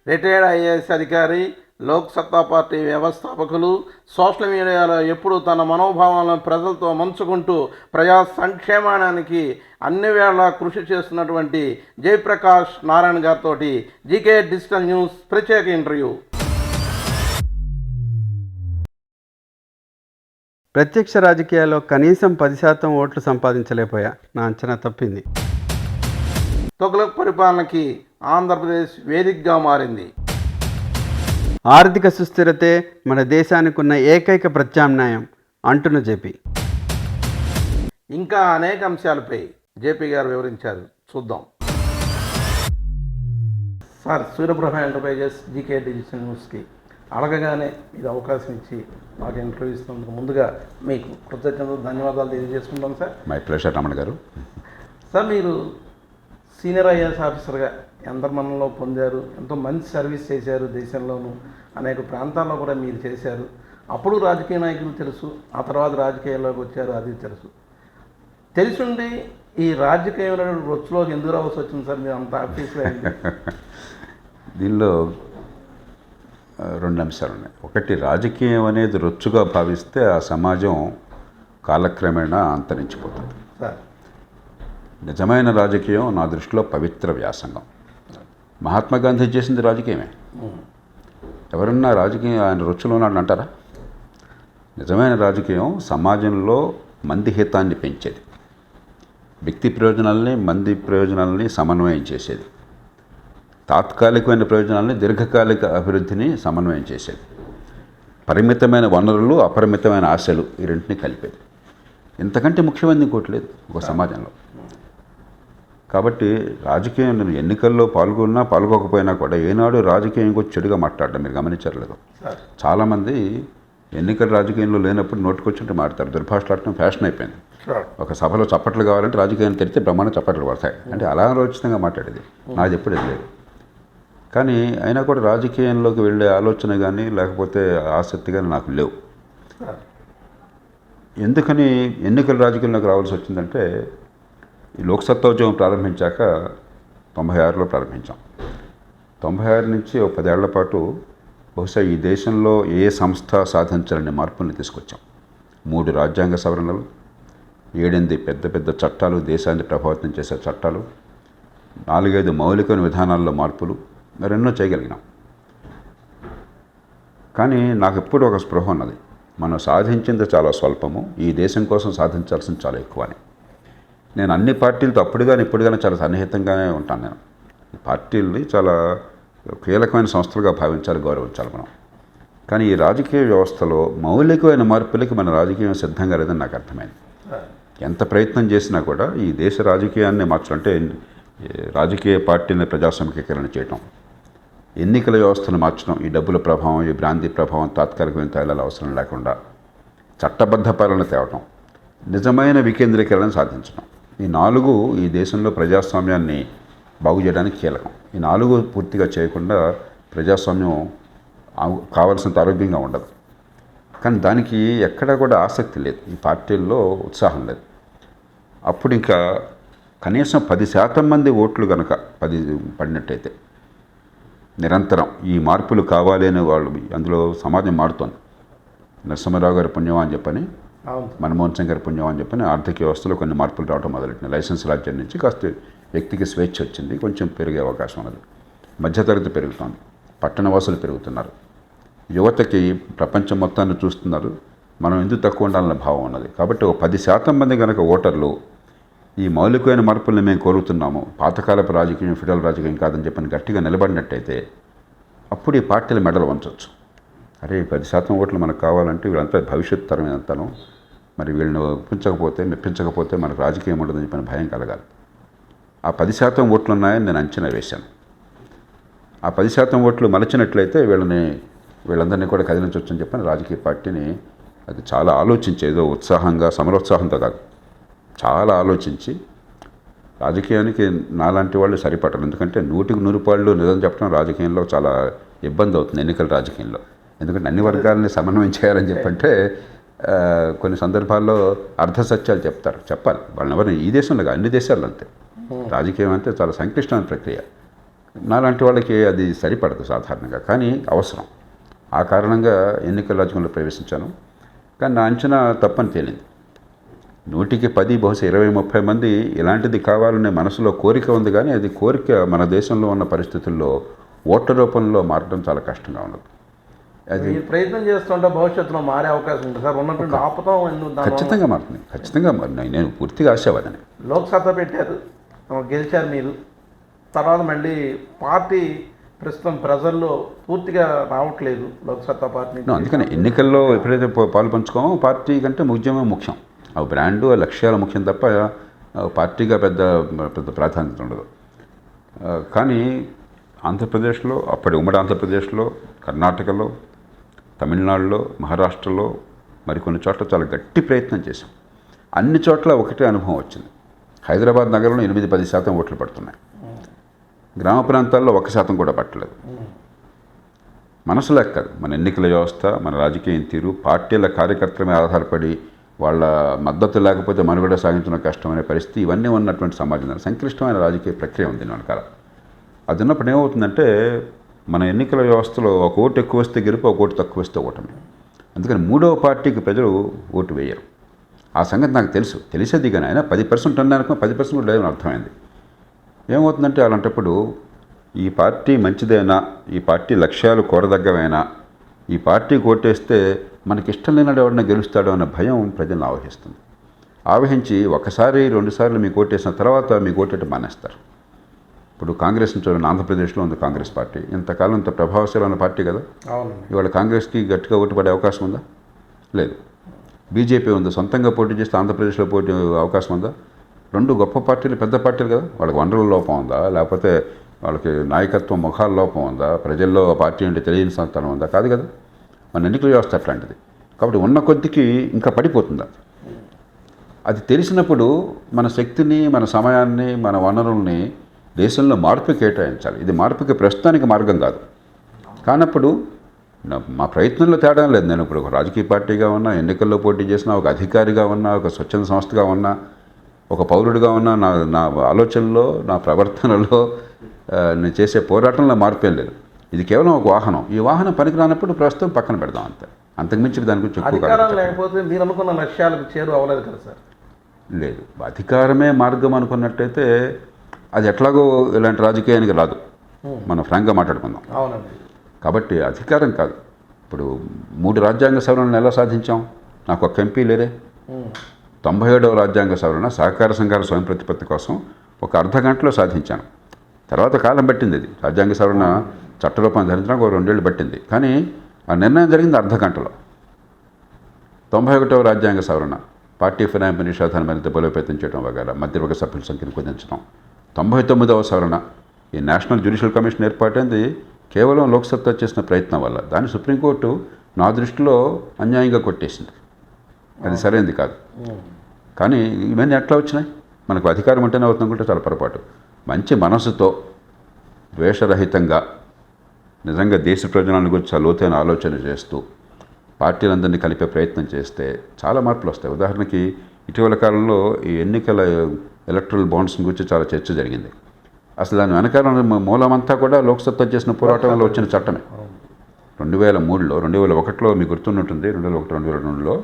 Retired IAS అధికారి, లోక్ సత్తా party వ్యవస్థాపకులు, సోషల్ మీడియాలో ఎప్పుడూ తన మనోభావాలను ప్రజలతో పంచుకుంటూ ప్రజా సంక్షేమానికి అన్ని వేళ కృషి చేస్తున్నటువంటి జయప్రకాష్ నారాయణ గారితో జీకే డిజిటల్ న్యూస్ ప్రత్యేక ఇంటర్వ్యూ. ప్రత్యక్ష రాజకీయాల్లో కనీసం 10% ఓట్లు సంపాదించలేకపోయా. నా అంచనా తప్పింది. తొగలక్ పరిపాలనకి ఆంధ్రప్రదేశ్ వేదికగా మారింది. ఆర్థిక సుస్థిరతే మన దేశానికి ఉన్న ఏకైక ప్రత్యామ్నాయం అంటున్న జేపీ. ఇంకా అనేక అంశాలపై జేపీ గారు వివరించారు, చూద్దాం. Sir, Suryaprabha enterprises GK digital న్యూస్కి అడగగానే ఇది అవకాశం ఇచ్చి మాకు ఇంటర్వ్యూ ఇస్తున్నందుకు ముందుగా మీకు కృతజ్ఞతలు, ధన్యవాదాలు తెలియజేసుకుంటాం సార్. మై ప్లెజర్ రమణ గారు. సార్, మీరు సీనియర్ ఐఏఎస్ ఆఫీసర్గా ఎందరిమన్నలో పొందారు, ఎంతో మంచి సర్వీస్ చేశారు, దేశంలోనూ అనేక ప్రాంతాల్లో కూడా మీరు చేశారు. అప్పుడు రాజకీయ నాయకులు తెలుసు, ఆ తర్వాత రాజకీయాల్లోకి వచ్చారు, అది తెలుసు. తెలిసిండి ఈ రాజకీయమైన రొచ్చులోకి ఎందుకు రావాల్సి వచ్చింది సార్? మీరు అంత ఆఫీస్లో దీనిలో రెండు అంశాలు ఉన్నాయి. ఒకటి, రాజకీయం అనేది రొచ్చుగా భావిస్తే ఆ సమాజం కాలక్రమేణా అంతరించిపోతుంది. సార్, నిజమైన రాజకీయం నా దృష్టిలో పవిత్ర వ్యాసంగం. మహాత్మా గాంధీ చేసింది రాజకీయమే. ఎవరన్నా రాజకీయం ఆయన రొచ్చులో ఉన్నాడు అంటారా? నిజమైన రాజకీయం సమాజంలో మంది హితాన్ని పెంచేది, వ్యక్తి ప్రయోజనాలని మంది ప్రయోజనాలని సమన్వయం చేసేది, తాత్కాలికమైన ప్రయోజనాలని దీర్ఘకాలిక అభివృద్ధిని సమన్వయం చేసేది, పరిమితమైన వనరులు అపరిమితమైన ఆశలు ఈ రెంటిని కలిపేది. ఇంతకంటే ముఖ్యమైనది ఇంకోటి లేదు ఒక సమాజంలో. కాబట్టి రాజకీయం, నేను ఎన్నికల్లో పాల్గొన్నా పాల్గొకపోయినా కూడా ఏనాడు రాజకీయం ఇంకొచ్చి చెడుగా మాట్లాడడం మీరు గమనించలేదు. చాలామంది ఎన్నికల రాజకీయంలో లేనప్పుడు నోటుకొచ్చింటే మాట్లాడతారు. దుర్భాషలాడటం ఫ్యాషన్ అయిపోయింది. ఒక సభలో చప్పట్లు కావాలంటే రాజకీయాన్ని తెరిస్తే బ్రహ్మాండ చప్పట్లు పడతాయి అంటే అలా ఆలోచితంగా మాట్లాడేది నాది ఎప్పుడు లేదు. కానీ అయినా కూడా రాజకీయంలోకి వెళ్ళే ఆలోచన కానీ లేకపోతే ఆసక్తి కానీ నాకు లేవు. ఎందుకని ఎన్నికల రాజకీయంలోకి రావాల్సి వచ్చిందంటే, ఈ లోక్సత్తా ఉద్యమం ప్రారంభించాక 96లో ప్రారంభించాం. 96 నుంచి ఒక 10 ఏళ్ల పాటు బహుశా ఈ దేశంలో ఏ సంస్థ సాధించాలనే మార్పుల్ని తీసుకొచ్చాం. 3 రాజ్యాంగ సవరణలు, 7-8 పెద్ద పెద్ద చట్టాలు, దేశాన్ని ప్రభావితం చేసే చట్టాలు, 4-5 మౌలిక విధానాల్లో మార్పులు, మరెన్నో చేయగలిగినాం. కానీ నాకు ఎప్పుడు ఒక స్పృహ ఉన్నది, మనం సాధించింది చాలా స్వల్పము, ఈ దేశం కోసం సాధించాల్సింది చాలా ఎక్కువ అని. నేను అన్ని పార్టీలతో అప్పుడు కానీ ఇప్పుడు కానీ చాలా సన్నిహితంగానే ఉంటాను. నేను ఈ పార్టీల్ని చాలా కీలకమైన సంస్థలుగా భావించాలి, గౌరవించాలి మనం. కానీ ఈ రాజకీయ వ్యవస్థలో మౌలికమైన మార్పులకి మన రాజకీయం సిద్ధంగా లేదని నాకు అర్థమైంది. ఎంత ప్రయత్నం చేసినా కూడా ఈ దేశ రాజకీయాన్ని మార్చాలంటే రాజకీయ పార్టీని ప్రజాస్వామికీకరణ చేయటం, ఎన్నికల వ్యవస్థను మార్చడం, ఈ డబ్బుల ప్రభావం, ఈ బ్రాంతి ప్రభావం, తాత్కాలికమైన తేలాల అవసరం లేకుండా చట్టబద్ధ పాలన తేవటం, నిజమైన వికేంద్రీకరణ సాధించడం, ఈ 4 ఈ దేశంలో ప్రజాస్వామ్యాన్ని బాగు చేయడానికి కీలకం. ఈ 4 పూర్తిగా చేయకుండా ప్రజాస్వామ్యం కావాల్సినంత ఆరోగ్యంగా ఉండదు. కానీ దానికి ఎక్కడా కూడా ఆసక్తి లేదు, ఈ పార్టీల్లో ఉత్సాహం లేదు. అప్పుడు ఇంకా కనీసం 10% మంది ఓట్లు కనుక 10 పడినట్టయితే నిరంతరం ఈ మార్పులు కావాలి అనే వాళ్ళు, అందులో సమాజం మారుతోంది. నరసింహారావు గారి పుణ్యం అని చెప్పని, మన్మోహన్ సింగ్ గారి పుణ్యం అని చెప్పని ఆర్థిక వ్యవస్థలో కొన్ని మార్పులు రావడం మొదలెట్టినాయి. లైసెన్స్ రాజ్యం నుంచి కాస్త వ్యక్తికి స్వేచ్ఛ వచ్చింది, కొంచెం పెరిగే అవకాశం ఉన్నది, మధ్యతరగతి పెరుగుతోంది, పట్టణవాసులు పెరుగుతున్నారు, యువతకి ప్రపంచం మొత్తాన్ని చూస్తున్నారు, మనం ఎందుకు తక్కువ ఉండాలన్న భావం ఉన్నది. కాబట్టి ఒక 10% మంది కనుక ఓటర్లు ఈ మౌలికమైన మార్పుల్ని మేము కోరుతున్నాము, పాతకాలపు రాజకీయం ఫెడరల్ రాజకీయం కాదని చెప్పని గట్టిగా నిలబడినట్టయితే అప్పుడు ఈ పార్టీల మెడలు వంచవచ్చు. అరే 10% ఓట్లు మనకు కావాలంటే వీళ్ళంతా భవిష్యత్ తరం అంతాను, మరి వీళ్ళని మెప్పించకపోతే మనకు రాజకీయం ఉండదని చెప్పిన భయం కలగాలి. ఆ 10% ఓట్లు ఉన్నాయని నేను అంచనా వేశాను. ఆ 10% ఓట్లు మలచినట్లయితే వీళ్ళందరినీ కూడా కదిలించవచ్చు అని చెప్పని రాజకీయ పార్టీని అది చాలా ఆలోచించి, ఏదో ఉత్సాహంగా సమరోత్సాహంతో కాదు, చాలా ఆలోచించి, రాజకీయానికి నాలాంటి వాళ్ళు సరిపడరు. ఎందుకంటే 100% నిజం చెప్పడం రాజకీయంలో చాలా ఇబ్బంది అవుతుంది, ఎన్నికల రాజకీయంలో. ఎందుకంటే అన్ని వర్గాలని సమన్వయం చేయాలని చెప్పంటే కొన్ని సందర్భాల్లో అర్ధసత్యాలు చెప్పాలి వాళ్ళని. ఎవరిని ఈ దేశంలో అన్ని దేశాల్లో అంతే. రాజకీయం అంటే చాలా సంక్లిష్టమైన ప్రక్రియ. నాలాంటి వాళ్ళకి అది సరిపడదు సాధారణంగా, కానీ అవసరం. ఆ కారణంగా ఎన్నికల రాజకీయంలో ప్రవేశించాను. కానీ నా అంచనా తప్పని తేలింది. 100కి 10 బహుశా 20-30 మంది ఇలాంటిది కావాలనే మనసులో కోరిక ఉంది, కానీ అది కోరిక మన దేశంలో ఉన్న పరిస్థితుల్లో ఓట్ల రూపంలో మారడం చాలా కష్టంగా ఉన్నది. అది మీరు ప్రయత్నం చేస్తుంటే భవిష్యత్తులో మారే అవకాశం ఉంది సార్. ఉన్నటువంటి ఆపుతాం ఎందుకు ఖచ్చితంగా మారుతుంది, ఖచ్చితంగా మారుతుంది. నేను పూర్తిగా ఆశావాదని. లోక్సత్తా పెట్టారు, గెలిచారు మీరు. తర్వాత మళ్ళీ పార్టీ ప్రస్తుతం ప్రజల్లో పూర్తిగా రావట్లేదు లోక్సత్తా పార్టీ. అందుకని ఎన్నికల్లో ఎప్పుడైతే పాలు పంచుకోమో పార్టీ కంటే ఉద్యమం ముఖ్యం. ఆ బ్రాండు, ఆ లక్ష్యాలు ముఖ్యం తప్ప పార్టీగా పెద్ద పెద్ద ప్రాధాన్యత ఉండదు. కానీ ఆంధ్రప్రదేశ్లో, అప్పటి ఉమ్మడి ఆంధ్రప్రదేశ్లో, కర్ణాటకలో, తమిళనాడులో, మహారాష్ట్రలో మరికొన్ని చోట్ల చాలా గట్టి ప్రయత్నం చేశాం. అన్ని చోట్ల ఒకటే అనుభవం వచ్చింది. హైదరాబాద్ నగరంలో 8-10% ఓట్లు పడుతున్నాయి. గ్రామ ప్రాంతాల్లో 1% కూడా పట్టలేదు. మనసు లెక్క మన ఎన్నికల వ్యవస్థ, మన రాజకీయ తీరు, పార్టీల కార్యకర్తల మీద ఆధారపడి వాళ్ళ మద్దతు లేకపోతే మనుగడ సాగించడం కష్టమనే పరిస్థితి, ఇవన్నీ ఉన్నటువంటి సమాజంలో సంక్లిష్టమైన రాజకీయ ప్రక్రియ ఉంది వెనకాల. అది ఉన్నప్పుడు ఏమవుతుందంటే, మన ఎన్నికల వ్యవస్థలో ఒక ఓటు ఎక్కువ వస్తే గెలుపు, ఒక ఓటు తక్కువ వస్తే ఓటమి. అందుకని మూడవ పార్టీకి ప్రజలు ఓటు వేయరు. ఆ సంగతి నాకు తెలిసేది, కానీ ఆయన 10% అన్నారనుకో 10% కూడా లేదని అర్థమైంది. ఏమవుతుందంటే అలాంటప్పుడు ఈ పార్టీ మంచిదేనా, ఈ పార్టీ లక్ష్యాలు కోరదగ్గవేనా, ఈ పార్టీకి ఓటేస్తే మనకి ఇష్టం లేనాడు ఎవరైనా గెలుస్తాడో అన్న భయం ప్రజలను ఆవహిస్తుంది. ఆవహించి 1-2 సార్లు మీకు ఓటేసిన తర్వాత మీకు ఓటేట మానేస్తారు. ఇప్పుడు కాంగ్రెస్ చూడండి, ఆంధ్రప్రదేశ్లో ఉంది కాంగ్రెస్ పార్టీ. ఇంతకాలం ఇంత ప్రభావశీలమైన పార్టీ కదా. ఇవాళ కాంగ్రెస్కి గట్టిగా ఓటు పడే అవకాశం ఉందా? లేదు. బీజేపీ ఉంది, సొంతంగా పోటీ చేస్తే ఆంధ్రప్రదేశ్లో పోటీ అవకాశం ఉందా? 2 గొప్ప పార్టీలు, పెద్ద పార్టీలు కదా. వాళ్ళకి వనరుల లోపం ఉందా, లేకపోతే వాళ్ళకి నాయకత్వం ముఖాల లోపం ఉందా, ప్రజల్లో పార్టీ అంటే తెలియని సంతానం ఉందా? కాదు కదా. మన ఎన్నికల వ్యవస్థ అట్లాంటిది. కాబట్టి ఉన్న కొద్దికి ఇంకా పడిపోతుంది. అది తెలిసినప్పుడు మన శక్తిని, మన సమయాన్ని, మన వనరుల్ని దేశంలో మార్పు కేటాయించాలి. ఇది మార్పుకి ప్రస్తుతానికి మార్గం కాదు. కానప్పుడు మా ప్రయత్నంలో తేడా లేదు. నేను ఇప్పుడు ఒక రాజకీయ పార్టీగా ఉన్నా, ఎన్నికల్లో పోటీ చేసినా, ఒక అధికారిగా ఉన్నా, ఒక స్వచ్ఛంద సంస్థగా ఉన్నా, ఒక పౌరుడిగా ఉన్నా, నా ఆలోచనలో, నా ప్రవర్తనలో, నేను చేసే పోరాటంలో మార్పేం లేదు. ఇది కేవలం ఒక వాహనం. ఈ వాహనం పనికిరానప్పుడు ప్రస్తుతం పక్కన పెడదాం అంతే. అంతకుమించి దాని గురించి ఎక్కువ లేకపోతే మీరు అనుకున్న లక్ష్యాలకు చేరు అవ్వలేదు కదా సార్. లేదు, అధికారమే మార్గం అనుకున్నట్టయితే అది ఎట్లాగో ఇలాంటి రాజకీయానికి రాదు. మనం ఫ్రాంక్గా మాట్లాడుకుందాం. అవునండి. కాబట్టి అధికారం కాదు. ఇప్పుడు 3 రాజ్యాంగ సవరణలు ఎలా సాధించాం? నాకు ఒక ఎంపీ లేరే. 97వ రాజ్యాంగ సవరణ సహకార సంఘాల స్వయం ప్రతిపత్తి కోసం ఒక అర్ధగంటలో సాధించాను. తర్వాత కాలం పట్టింది. ఇది రాజ్యాంగ సవరణ చట్టరూపం ధరించడానికి ఒక 2 ఏళ్ళు పట్టింది. కానీ ఆ నిర్ణయం జరిగింది అర్ధగంటలో. 91వ రాజ్యాంగ సవరణ పార్టీ ఫిరాయింపు నిషేధాన్ని మరింత బలోపేతం చేయడం వగైరా, మధ్యవర్గ సభ్యుల సంఖ్యను కుదించడం. 99వ సవరణ ఈ నేషనల్ జ్యుడిషియల్ కమిషన్ ఏర్పాటైంది కేవలం లోక్సత్తా చేసిన ప్రయత్నం వల్ల. దాన్ని సుప్రీంకోర్టు నా దృష్టిలో అన్యాయంగా కొట్టేసింది. అది సరైనది కాదు. కానీ ఇవన్నీ ఎట్లా వచ్చినాయి? మనకు అధికారం అంటేనే అవుతుందంటే చాలా పొరపాటు. మంచి మనసుతో, ద్వేషరహితంగా, నిజంగా దేశ ప్రయోజనాల గురించి చాలా లోతైన ఆలోచన చేస్తూ పార్టీలందరినీ కలిపే ప్రయత్నం చేస్తే చాలా మార్పులు వస్తాయి. ఉదాహరణకి ఇటీవల కాలంలో ఈ ఎన్నికల ఎలక్ట్రల్ బాండ్స్ గురించి చాలా చర్చ జరిగింది. అసలు దాని వెనకాల మూలమంతా కూడా లోక్సత్తా చేసిన పోరాటంలో వచ్చిన చట్టమే. 2003లో, 2001లో మీకు గుర్తుంటుంది, 2001-2002లో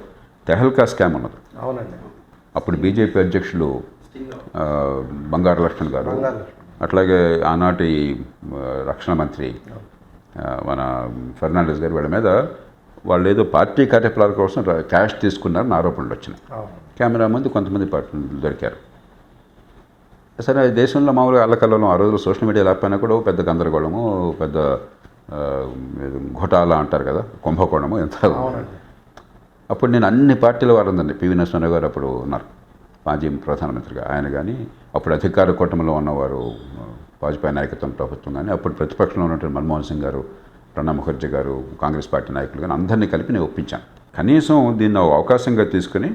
తెహల్కా స్కామ్ ఉన్నది. అవునండి. అప్పుడు బీజేపీ అధ్యక్షులు బంగారు లక్ష్మణ్ గారు, అట్లాగే ఆనాటి రక్షణ మంత్రి మన ఫెర్నాండెస్ గారు, వీళ్ళ మీద వాళ్ళు ఏదో పార్టీ కార్యక్రమాల కోసం క్యాష్ తీసుకున్నారని ఆరోపణలు వచ్చినాయి. కెమెరా ముందు కొంతమంది దొరికారు. సరే, దేశంలో మామూలుగా అల్లకల్లోలం ఆ రోజుల్లో సోషల్ మీడియా లేకపోయినా కూడా పెద్ద గందరగోళము, పెద్ద ఘోటాలా అంటారు కదా, కుంభకోణము ఎంత. అప్పుడు నేను అన్ని పార్టీల వారందరినీ, పివి నరసింహారావు గారు అప్పుడు ఉన్నారు మాజీ ప్రధానమంత్రిగా, ఆయన కానీ, అప్పుడు అధికార కూటమిలో ఉన్నవారు వాజ్పేయి నాయకత్వం ప్రభుత్వం కానీ, అప్పుడు ప్రతిపక్షంలో ఉన్నటువంటి మన్మోహన్ సింగ్ గారు, ప్రణబ్ ముఖర్జీ గారు, కాంగ్రెస్ పార్టీ నాయకులు కానీ, అందరినీ కలిపి నేను ఒప్పించాను. కనీసం దీన్ని అవకాశంగా తీసుకుని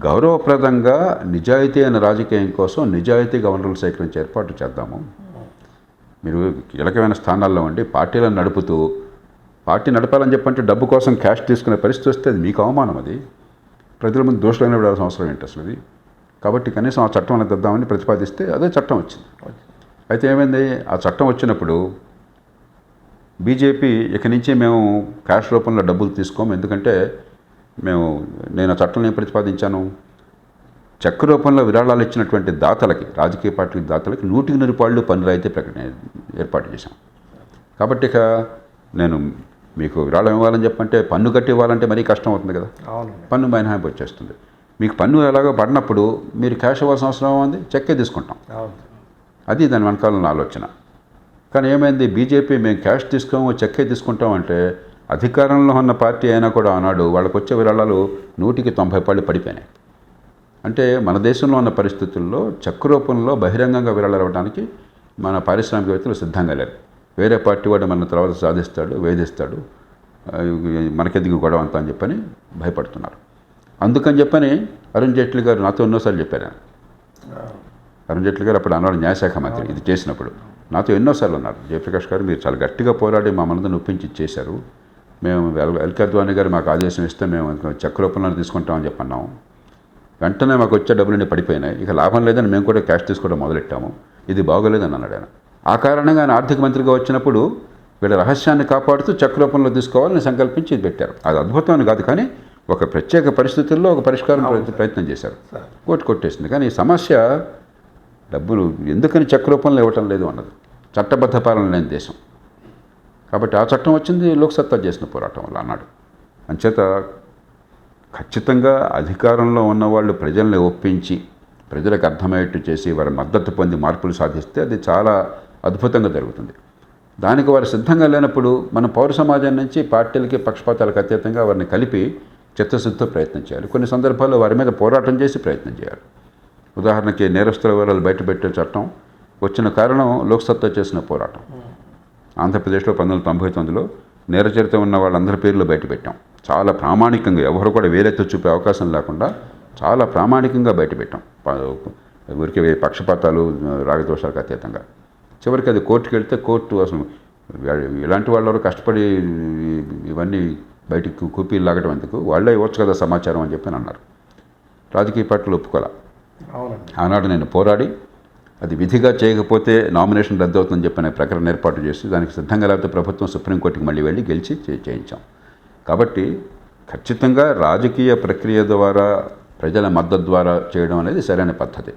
గౌరవప్రదంగా నిజాయితీ అయిన రాజకీయం కోసం నిజాయితీగా వనరులు సేకరించి ఏర్పాటు చేద్దాము. మీరు కీలకమైన స్థానాల్లో ఉండి పార్టీలను నడుపుతూ, పార్టీ నడపాలని చెప్పంటే డబ్బు కోసం క్యాష్ తీసుకునే పరిస్థితి వస్తే అది మీకు అవమానం. అది ప్రజల ముందు దోషులైన విడాల్సిన అవసరం ఏంటి అసలు ఇది? కాబట్టి కనీసం ఆ చట్టం అనేది తెద్దామని ప్రతిపాదిస్తే అదే చట్టం వచ్చింది. అయితే ఏమైంది, ఆ చట్టం వచ్చినప్పుడు బీజేపీ ఇక నుంచి మేము క్యాష్ రూపంలో డబ్బులు తీసుకోము, ఎందుకంటే నేను ఆ చట్టంలో ఏం ప్రతిపాదించాను, చెక్ రూపంలో విరాళాలు ఇచ్చినటువంటి దాతలకి, రాజకీయ పార్టీ దాతలకి 100% పన్ను రాయితీ ఏర్పాటు చేశాం. కాబట్టి ఇక నేను మీకు విరాళం ఇవ్వాలని చెప్పంటే పన్ను కట్టి ఇవ్వాలంటే మరీ కష్టం అవుతుంది కదా, పన్ను మినహాయింపు వచ్చేస్తుంది. మీకు పన్ను ఎలాగో పడినప్పుడు మీరు క్యాష్ ఇవ్వాల్సిన అవసరం ఉంది, చెక్కే తీసుకుంటాం. అది దాని వెనకాల ఆలోచన. కానీ ఏమైంది, బీజేపీ మేము క్యాష్ తీసుకోము చెక్కే తీసుకుంటాం అంటే, అధికారంలో ఉన్న పార్టీ అయినా కూడా ఆనాడు వాళ్ళకు వచ్చే విరాళాలు 190 పడిపోయినాయి. అంటే మన దేశంలో ఉన్న పరిస్థితుల్లో చెక్ రూపంలో బహిరంగంగా విరాళాలు ఇవ్వడానికి మన పారిశ్రామికవేత్తలు సిద్ధంగా లేరు. వేరే పార్టీ వాడు మన తర్వాత సాధిస్తాడు, వేధిస్తాడు, మనకెందుకు గొడవ అంతా అని చెప్పని భయపడుతున్నారు. అందుకని చెప్పని అరుణ్ జైట్లీ గారు నాతో ఎన్నోసార్లు చెప్పారు. అరుణ్ జైట్లీ గారు అప్పుడు అన్నాడు న్యాయశాఖ మంత్రి, ఇది చేసినప్పుడు నాతో ఎన్నోసార్లు ఉన్నారు, జయప్రకాష్ గారు మీరు చాలా గట్టిగా పోరాడి మా మనదని ఒప్పించి చేశారు, మేము ఎల్కే అద్వానీ గారు మాకు ఆదేశం ఇస్తే మేము చెక్ రూపంలో తీసుకుంటామని చెప్పన్నాము, వెంటనే మాకు వచ్చే డబ్బులన్నీ పడిపోయినాయి, ఇక లాభం లేదని మేము కూడా క్యాష్ తీసుకోవడం మొదలెట్టాము, ఇది బాగోలేదని అన్నాడు ఆయన. ఆ కారణంగా ఆయన ఆర్థిక మంత్రిగా వచ్చినప్పుడు వీళ్ళ రహస్యాన్ని కాపాడుతూ చెక్ రూపంలో తీసుకోవాలని సంకల్పించి ఇది పెట్టారు. అది అద్భుతం అని కాదు, కానీ ఒక ప్రత్యేక పరిస్థితుల్లో ఒక పరిష్కారం ప్రయత్నం చేశారు, కొట్టేసింది. కానీ ఈ సమస్య డబ్బులు ఎందుకని చెక్ రూపంలో ఇవ్వటం లేదు అన్నది, చట్టబద్ధ పాలన లేని దేశం కాబట్టి ఆ చట్టం వచ్చింది లోక్సత్తా చేసిన పోరాటం వల్ల అన్నాడు. అంచేత ఖచ్చితంగా అధికారంలో ఉన్నవాళ్ళు ప్రజల్ని ఒప్పించి ప్రజలకు అర్థమయ్యేట్టు చేసి వారి మద్దతు పొంది మార్పులు సాధిస్తే అది చాలా అద్భుతంగా జరుగుతుంది. దానికి వారు సిద్ధంగా లేనప్పుడు మన పౌర సమాజం నుంచి పార్టీలకి పక్షపాతాలకు అతీతంగా వారిని కలిపి చిత్తశుద్ధితో ప్రయత్నం చేయాలి. కొన్ని సందర్భాల్లో వారి మీద పోరాటం చేసి ప్రయత్నం చేయాలి. ఉదాహరణకి నేరస్తుల వివరాలు బయటపెట్టే చట్టం వచ్చిన కారణం లోక్సత్తా చేసిన పోరాటం. ఆంధ్రప్రదేశ్లో 1999లో నేర చరిత్ర ఉన్న వాళ్ళందరి పేర్లు బయటపెట్టాం. చాలా ప్రామాణికంగా, ఎవరు కూడా వేలెత్తి చూపే అవకాశం లేకుండా చాలా ప్రామాణికంగా బయటపెట్టాం. ఊరికి పక్షపాతాలు రాగదోషాలకు అతీతంగా. చివరికి అది కోర్టుకు వెళ్తే కోర్టు అసలు ఇలాంటి వాళ్ళు కష్టపడి ఇవన్నీ బయటికి కూపీలు లాగడం ఎందుకు, వాళ్ళే ఇవ్వచ్చు కదా సమాచారం అని చెప్పి అన్నారు. రాజకీయ పార్టీలు ఒప్పుకోలే. ఆనాడు నేను పోరాడి అది విధిగా చేయకపోతే నామినేషన్ రద్దు అవుతుందని చెప్పిన ప్రకటన ఏర్పాటు చేసి దానికి సిద్ధంగా లేకపోతే ప్రభుత్వం సుప్రీంకోర్టుకి మళ్ళీ వెళ్ళి గెలిచి చేయించాం. కాబట్టి ఖచ్చితంగా రాజకీయ ప్రక్రియ ద్వారా ప్రజల మద్దతు ద్వారా చేయడం అనేది సరైన పద్ధతి.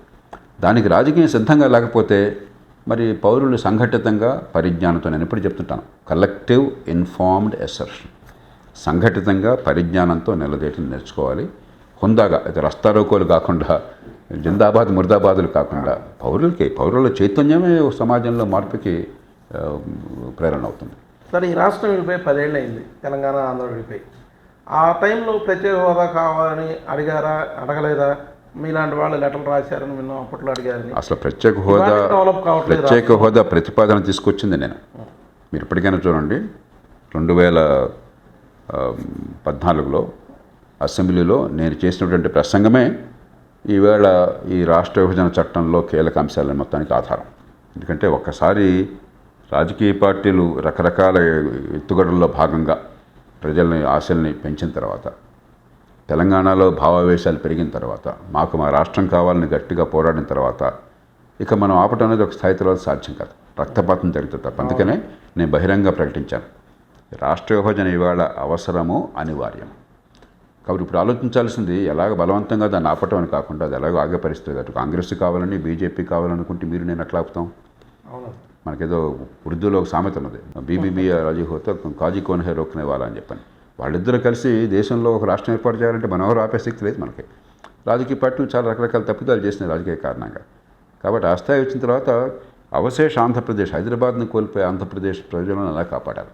దానికి రాజకీయం సిద్ధంగా లేకపోతే మరి పౌరులు సంఘటితంగా పరిజ్ఞానంతో, నేను ఎప్పుడు చెప్తుంటాను, కలెక్టివ్ ఇన్ఫార్మ్డ్ అసర్షన్, సంఘటితంగా పరిజ్ఞానంతో నిలదేయటం నేర్చుకోవాలి. హుందాగా అయితే రస్తారోకోలు కాకుండా, జిందాబాద్ ముర్దాబాదులు కాకుండా పౌరుల చైతన్యమే సమాజంలో మార్పుకి ప్రేరణ అవుతుంది. సరే, ఈ రాష్ట్రం విడిపోయి 10 ఏళ్ళు అయింది, తెలంగాణ ఆంధ్ర విడిపోయి. ఆ టైంలో ప్రత్యేక హోదా కావాలని అడిగారా, అడగలేదా? మీలాంటి వాళ్ళు లెటర్లు రాశారని విన్నాం, అప్పట్లో అడిగారని. అసలు ప్రత్యేక హోదా ప్రతిపాదన తీసుకొచ్చింది నేను. మీరు ఇప్పటికైనా చూడండి, 2014లో అసెంబ్లీలో నేను చేసినటువంటి ప్రసంగమే ఈవేళ ఈ రాష్ట్ర విభజన చట్టంలో కీలక అంశాలను మొత్తానికి ఆధారం. ఎందుకంటే ఒక్కసారి రాజకీయ పార్టీలు రకరకాల ఎత్తుగడల్లో భాగంగా ప్రజల్ని ఆశల్ని పెంచిన తర్వాత, తెలంగాణలో భావావేశాలు పెరిగిన తర్వాత, మాకు మా రాష్ట్రం కావాలని గట్టిగా పోరాడిన తర్వాత ఇక మనం ఆపటం అనేది ఒక స్థాయి తర్వాత సాధ్యం కాదు, రక్తపాతం జరుగుతుంది తప్ప. అందుకనే నేను బహిరంగ ప్రకటించాను, రాష్ట్ర విభజన ఇవాళ అవసరము, అనివార్యం. కాబట్టి ఇప్పుడు ఆలోచించాల్సింది ఎలాగ బలవంతంగా దాన్ని ఆపటం అని కాకుండా అది ఎలాగో ఆగే పరిస్థితి. అటు కాంగ్రెస్ కావాలని బీజేపీ కావాలనుకుంటే మీరు నేను ఎట్లా ఆపుతాం? మనకేదో ఉర్దూలో ఒక సామెత ఉన్నది, బీబీబీ రాజీ హోతా కాజీ కోన్ హే రోక్నే వాళ్ళ అని చెప్పని. వాళ్ళిద్దరూ కలిసి దేశంలో ఒక రాష్ట్రం ఏర్పాటు చేయాలంటే మనం ఎవరు ఆపే శక్తి లేదు మనకి. రాజకీయ పార్టీలు చాలా రకరకాల తప్పిదాలు చేసినాయి రాజకీయ కారణంగా. కాబట్టి ఆ స్థాయి వచ్చిన తర్వాత అవశేష ఆంధ్రప్రదేశ్, హైదరాబాద్ని కోల్పోయి ఆంధ్రప్రదేశ్ ప్రజలను ఎలా కాపాడారు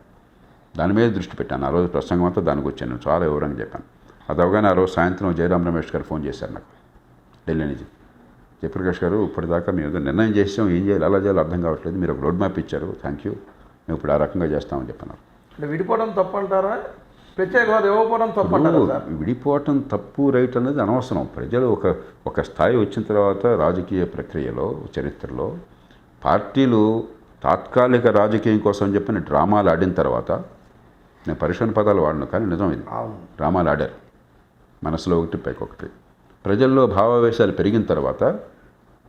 దాని మీద దృష్టి పెట్టాను. ఆ రోజు ప్రసంగం అంతా దానికి వచ్చాను, చాలా వివరంగా చెప్పాను. అది అవగానే ఆ రోజు సాయంత్రం జయరాం రమేష్ గారు ఫోన్ చేశారు నాకు ఢిల్లీ నుంచి. జయప్రకాష్ గారు, ఇప్పటిదాకా మేము ఏదో నిర్ణయం చేసాం, ఏం చేయాలి ఎలా చేయాలో అర్థం కావట్లేదు, మీరు ఒక రోడ్ మ్యాప్ ఇచ్చారు, థ్యాంక్ యూ, మేము ఇప్పుడు ఆ రకంగా చేస్తామని చెప్పన్నారు. అంటే విడిపోవడం తప్పంటారా, ప్రత్యేక హోదా ఇవ్వకపోవడం తప్పంటారా? విడిపోవటం తప్పు రైట్ అనేది అనవసరం. ప్రజలు ఒక స్థాయి వచ్చిన తర్వాత రాజకీయ ప్రక్రియలో, చరిత్రలో పార్టీలు తాత్కాలిక రాజకీయం కోసం చెప్పిన డ్రామాలు ఆడిన తర్వాత, నేను పరిశోధన పదాలు వాడను కానీ నిజం ఇది, డ్రామాలు ఆడారు మనసులో ఒకటి పైకొకటి. ప్రజల్లో భావావేశాలు పెరిగిన తర్వాత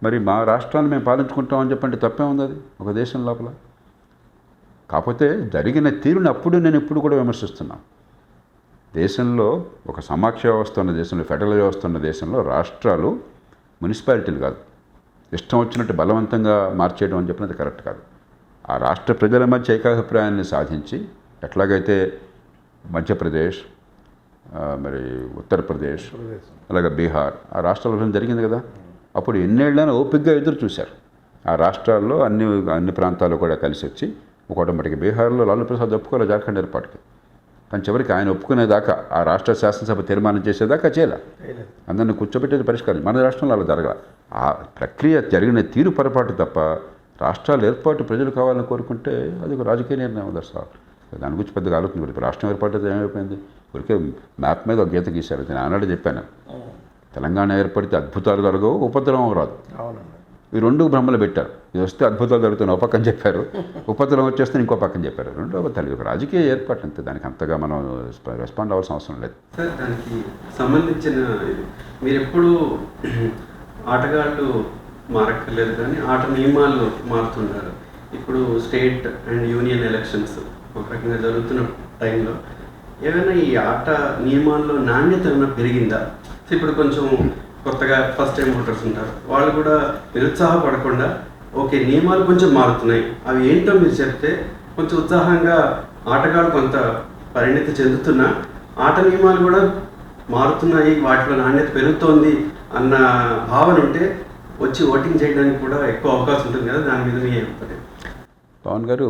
మరి మా రాష్ట్రాన్ని మేము పాలించుకుంటామని చెప్పండి తప్పే ఉంది అది ఒక దేశం లోపల. కాకపోతే జరిగిన తీరుని అప్పుడు నేను ఇప్పుడు కూడా విమర్శిస్తున్నాను. దేశంలో ఒక సమాఖ్య వ్యవస్థ ఉన్న దేశంలో, ఫెడరల్ వ్యవస్థ ఉన్న దేశంలో రాష్ట్రాలు మున్సిపాలిటీలు కాదు, ఇష్టం వచ్చినట్టు బలవంతంగా మార్చేయడం అని చెప్పినది కరెక్ట్ కాదు. ఆ రాష్ట్ర ప్రజల మధ్య ఏకాభిప్రాయాన్ని సాధించి ఎట్లాగైతే మధ్యప్రదేశ్, మరి ఉత్తరప్రదేశ్, అలాగే బీహార్ ఆ రాష్ట్రాల్లో జరిగింది కదా. అప్పుడు ఎన్నేళ్ళైనా ఓపికగా ఎదురు చూశారు. ఆ రాష్ట్రాల్లో అన్ని ప్రాంతాలు కూడా కలిసి వచ్చి ఒకటొమ్మటికి బీహార్లో లాలూ ప్రసాద్ ఒప్పుకోవాలి జార్ఖండ్ ఏర్పాటుకి. కానీ చివరికి ఆయన ఒప్పుకునేదాకా, ఆ రాష్ట్ర శాసనసభ తీర్మానం చేసేదాకా చేయలే. అందరిని కూర్చోబెట్టేది పరిష్కారం. మన రాష్ట్రంలో అలా జరగాలి. ఆ ప్రక్రియ జరిగిన తీరు పొరపాటు తప్ప రాష్ట్రాల ఏర్పాటు ప్రజలు కావాలని కోరుకుంటే అది ఒక రాజకీయ నిర్ణయం దర్శనం. దాని గురించి పెద్దగా ఆలోచన ఇప్పుడు రాష్ట్రం ఏర్పాటు అయితే ఏమైపోయింది? ఊరికే మ్యాప్ మీద ఒక గీత గీశారు. నేను ఆనాడు చెప్పాను, తెలంగాణ ఏర్పడితే అద్భుతాలు జరగవు, ఉపద్రవం రాదు. ఈ రెండు భ్రమలు పెట్టారు. ఇది వస్తే అద్భుతాలు జరుగుతున్నాయి ఒక పక్కన చెప్పారు, ఉపద్రవం వచ్చేస్తే ఇంకో పక్కన చెప్పారు. రెండు అబద్ధాలు. ఒక రాజకీయ ఏర్పాటు అంతే, దానికి అంతగా మనం రెస్పాండ్ అవ్వాల్సిన అవసరం లేదు. సార్, దానికి సంబంధించిన మీరు ఎప్పుడు ఆటగాళ్ళు మారక్కర్లేదు కానీ ఆట నియమాలు మారుతుంటారు. ఇప్పుడు స్టేట్ అండ్ యూనియన్ ఎలక్షన్స్ ఒక రకంగా జరుగుతున్న టైంలో ఏమైనా ఈ ఆట నియమాల్లో నాణ్యత ఏమైనా పెరిగిందా? ఇప్పుడు కొంచెం కొత్తగా ఫస్ట్ టైం ఓటర్స్ ఉంటారు, వాళ్ళు కూడా నిరుత్సాహపడకుండా ఓకే నియమాలు కొంచెం మారుతున్నాయి, అవి ఏంటో మీరు చెప్తే కొంచెం ఉత్సాహంగా ఆటగాళ్ళు కొంత పరిణితి చెందుతున్నా ఆట నియమాలు కూడా మారుతున్నాయి, వాటిలో నాణ్యత పెరుగుతోంది అన్న భావన ఉంటే వచ్చి ఓటింగ్ చేయడానికి కూడా ఎక్కువ అవకాశం ఉంటుంది కదా, దాని మీద మీ అభిప్రాయం? పవన్ గారు,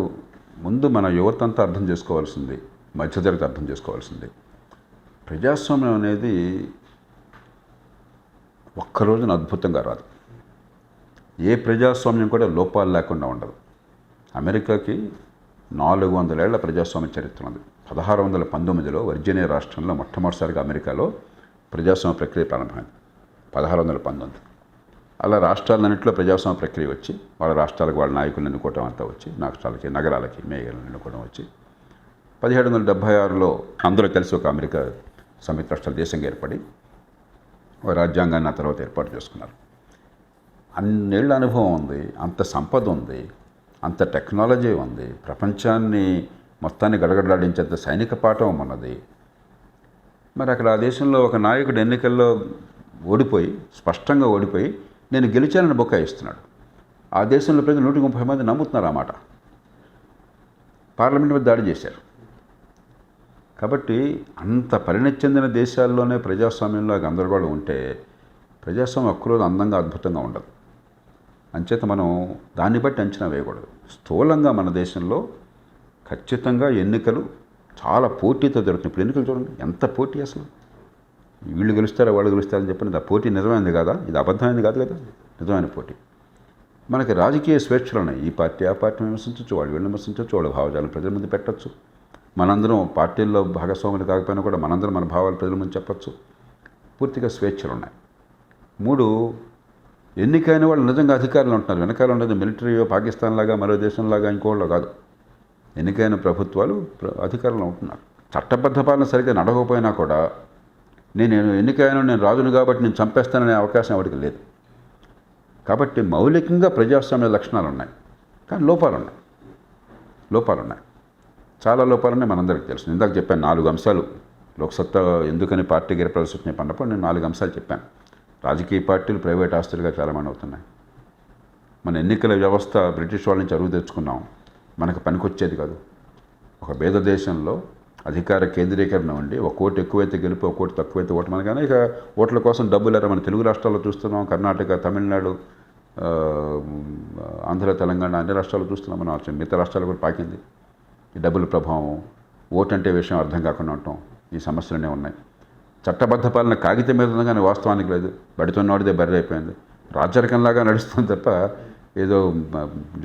ముందు మన యువత అంతా అర్థం చేసుకోవాల్సింది, మధ్యతరగతి అర్థం చేసుకోవాల్సింది, ప్రజాస్వామ్యం అనేది ఒక్కరోజున అద్భుతంగా రాదు. ఏ ప్రజాస్వామ్యం కూడా లోపాలు లేకుండా ఉండదు. అమెరికాకి 400 ఏళ్ల ప్రజాస్వామ్య చరిత్ర ఉంది. 1619లో వర్జీనియా రాష్ట్రంలో మొట్టమొదటిసారిగా అమెరికాలో ప్రజాస్వామ్య ప్రక్రియ ప్రారంభమైంది. 1619. అలా రాష్ట్రాలన్నింటిలో ప్రజాస్వామ్య ప్రక్రియ వచ్చి వాళ్ళ రాష్ట్రాలకు వాళ్ళ నాయకులను ఎన్నుకోవడం అంతా వచ్చి, రాష్ట్రాలకి నగరాలకి మేయర్లను ఎన్నుకోవడం వచ్చి 1776లో అందరూ కలిసి ఒక అమెరికా సంయుక్త రాష్ట్రాల దేశంగా ఏర్పడి ఒక రాజ్యాంగాన్ని ఆ తర్వాత ఏర్పాటు చేసుకున్నారు. అన్నేళ్ల అనుభవం ఉంది, అంత సంపద ఉంది, అంత టెక్నాలజీ ఉంది, ప్రపంచాన్ని మొత్తాన్ని గడగడలాడించేంత సైనిక పాఠం ఉన్నది. మరి అక్కడ ఆ దేశంలో ఒక నాయకుడు ఎన్నికల్లో ఓడిపోయి, స్పష్టంగా ఓడిపోయి నేను గెలిచానని బొక్కాయిస్తున్నాడు. ఆ దేశంలో ప్రజలు 130 మంది నమ్ముతున్నారు ఆ మాట. పార్లమెంట్ మీద దాడి చేశారు. కాబట్టి అంత పరిణతి చెందిన దేశాల్లోనే ప్రజాస్వామ్యంలో గందరగోళం ఉంటే ప్రజాస్వామ్యం ఒక్కరోజు అందంగా అద్భుతంగా ఉండదు. అంచేత మనం దాన్ని బట్టి అంచనా వేయకూడదు. స్థూలంగా మన దేశంలో ఖచ్చితంగా ఎన్నికలు చాలా పోటీతో జరుగుతుంది. ఇప్పుడు ఎన్నికలు చూడండి, ఎంత పోటీ అసలు. వీళ్ళు గెలుస్తారా వాళ్ళు గెలుస్తారని చెప్పిన పోటీ నిజమైనది కాదా? ఇది అబద్ధమైనది కాదు కదా, నిజమైన పోటీ. మనకి రాజకీయ స్వేచ్ఛలు ఉన్నాయి. ఈ పార్టీ ఆ పార్టీ విమర్శించవచ్చు, వాళ్ళు వీళ్ళు విమర్శించవచ్చు, వాళ్ళ భావజాలను ప్రజల ముందు పెట్టచ్చు. మనందరం పార్టీల్లో భాగస్వాములు కాకపోయినా కూడా మనందరం మన భావాలు ప్రజల ముందు చెప్పచ్చు. పూర్తిగా స్వేచ్ఛలు ఉన్నాయి. 3, ఎన్నికైన వాళ్ళు నిజంగా అధికారులు ఉంటున్నారు. వెనకాల ఉండదు మిలిటరీయో, పాకిస్తాన్ లాగా, మరో దేశంలాగా, ఇంకోళ్ళు కాదు. ఎన్నికైన ప్రభుత్వాలు అధికారంలో ఉంటున్నారు. చట్టబద్ధ పాలన సరిగ్గా నడవకపోయినా కూడా నేను ఎన్నికైనా నేను రాజును కాబట్టి నేను చంపేస్తాననే అవకాశం ఎవరికి లేదు. కాబట్టి మౌలికంగా ప్రజాస్వామ్య లక్షణాలు ఉన్నాయి, కానీ లోపాలు ఉన్నాయి. చాలా లోపాలున్నాయి, మనందరికీ తెలుసు. ఇందాక చెప్పాను 4 అంశాలు. లోక్సత్తా ఎందుకని పార్టీకి ఏర్పడాల్సి వచ్చినాయి పన్నప్పుడు నేను 4 అంశాలు చెప్పాను. రాజకీయ పార్టీలు ప్రైవేట్ ఆస్తులుగా చాలామంది అవుతున్నాయి. మన ఎన్నికల వ్యవస్థ బ్రిటిష్ వాళ్ళ నుంచి అరువు తెచ్చుకున్నాం, మనకు పనికొచ్చేది కాదు. ఒక భేద దేశంలో అధికార కేంద్రీకరణ ఉండి ఒక ఓటు ఎక్కువైతే గెలుపు, ఒక ఓటు తక్కువైతే ఓటు మనగానే ఇక ఓట్ల కోసం డబ్బులేరా. మన తెలుగు రాష్ట్రాల్లో చూస్తున్నాం, కర్ణాటక, తమిళనాడు, ఆంధ్ర, తెలంగాణ అన్ని రాష్ట్రాలు చూస్తున్నాం. మనం మిగతా రాష్ట్రాలు కూడా పాకింది ఈ డబ్బుల ప్రభావం. ఓటు అంటే విషయం అర్థం కాకుండా ఉంటాం. ఈ సమస్యలనే ఉన్నాయి. చట్టబద్ధ పాలన కాగితం మీద ఉంది కానీ వాస్తవానికి లేదు. బడితోన్నవాడిదే బర్రె అయిపోయింది. రాజరికంలాగా నడుస్తుంది తప్ప ఏదో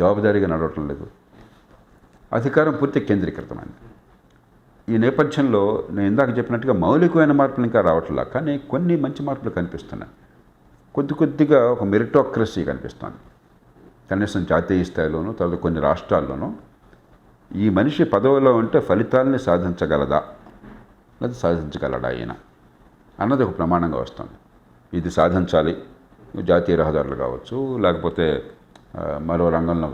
జవాబుదారీగా నడవటం లేదు. అధికారం పూర్తి కేంద్రీకృతమైంది. ఈ నేపథ్యంలో నేను ఇందాక చెప్పినట్టుగా మౌలికమైన మార్పులు ఇంకా రావట్లా, కానీ కొన్ని మంచి మార్పులు కనిపిస్తున్నాయి. కొద్దిగా ఒక మెరిటోక్రసీ కనిపిస్తుంది. కనీసం జాతీయ స్థాయిలోనూ, తర్వాత కొన్ని రాష్ట్రాల్లోనూ ఈ మనిషి పదవిలో ఉంటే ఫలితాలని సాధించగలదా లేదా సాధించగలడా ఈయన అన్నది ఒక ప్రమాణంగా వస్తుంది. ఇది సాధించాలి, జాతీయ రహదారులు కావచ్చు, లేకపోతే మరో రంగంలో